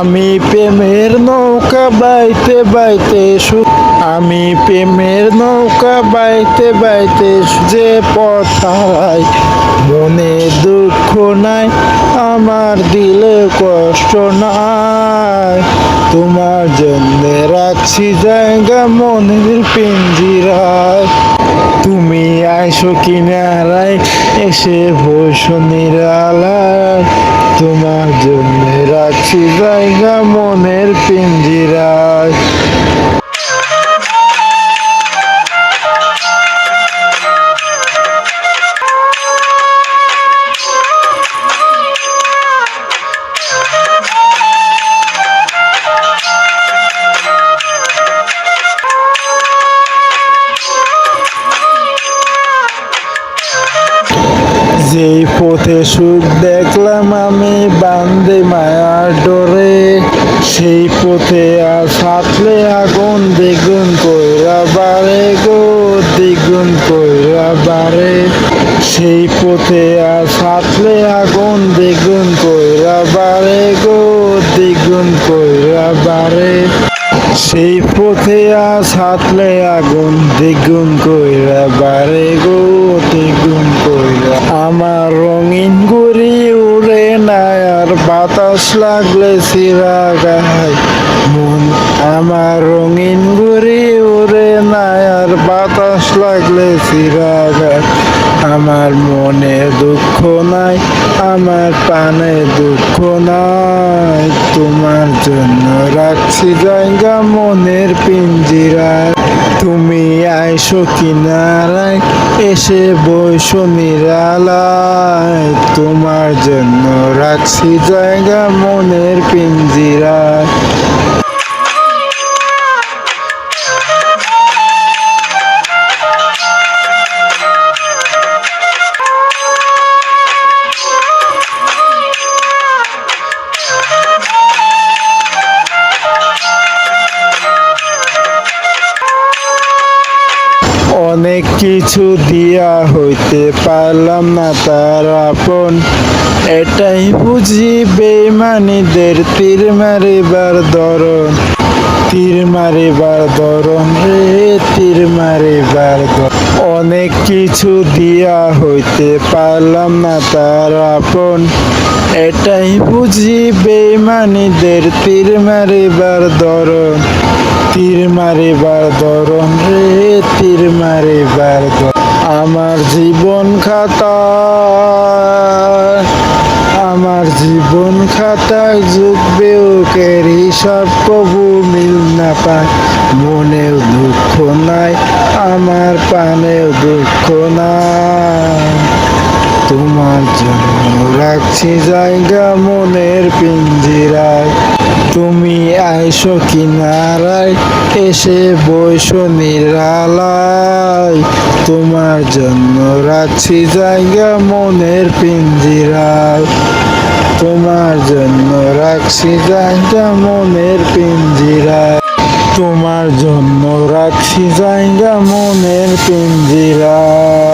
আমি প্রেমের নৌকা বাইতে বাইতে আমি প্রেমের নৌকা বাইতে বাইতে যে পথ হারাই, মনে দুঃখ নাই, আমার দিলে কষ্ট নাই। তোমার জন্য রাখছি জায়গা মনের পিঞ্জিরায়। তুমি আইসো কিনারায় এসে বসো নিরালায়। তোমার জন্য রাখছি জায়গা মনের পিঞ্জিরায়। যেই পথে সুখ দেখলাম আমি বান্ধে মায়ার ডোরে, সেই পথে আর সাথলে আগুন দ্বিগুণ কইরা বাড়ে গো, দ্বিগুণ কইরা বাড়ে। সেই পথে আর সাথলে আগুন দ্বিগুণ কইরা বাড়ে গো, দ্বিগুণ কইরা বাড়ে। সেই পথে আর সাথলে আগুন দ্বিগুণ কইরা বাড়ে গো, দ্বিগুণ কইরা। আমার রঙিন ঘুড়ি উড়ে না আর বাতাস লাগলে চিরা গায় মন। আমার রঙিন ঘুড়ি উড়ে না আর বাতাস লাগলে চিরা গায়। আমার মনে দুঃখ নাই, আমার প্রাণে দুঃখ নাই। তোমার জন্য রাখছি জায়গা মনের পিঞ্জিরায়। তুমি আইসো কিনারায় এসে বসো নিরালায়। তোমার জন্য রাখছি জায়গা মনের পিঞ্জিরায়। অনেক কিছু দিয়া হইতে পারলাম না তার আপন, এটাই বুঝি বেইমানিদের তীর মারিবার ধরন। তীর মারিবার ধরন রে, তীর মারিবার ধরন। অনেক কিছু দিয়া হইতে পারলাম না তার আপন, এটাই বুঝি বেইমানিদের তীর মারিবার ধরন। তীর মারিবার ধরন রে, তীর মারিবার ধরন। আমার জীবন খাতা, আমার জীবন খাতায় যুগবে ওকের হিসাব কবু মিল না পায়। মনেও দুঃখ নাই, আমার প্রাণেও দুঃখ নাই। তোমার জন্য রাখছি জায়গা মনের পিঞ্জিরায়। তুমি আইসো কিনারায় এসে বসো নিরালায়। তোমার জন্য রাখছি জায়গা মনের পিঞ্জিরায়। তোমার জন্য রাখছি জায়গা মনের পিঞ্জিরায়। তোমার জন্য রাখছি জায়গা মনের পিঞ্জিরায়।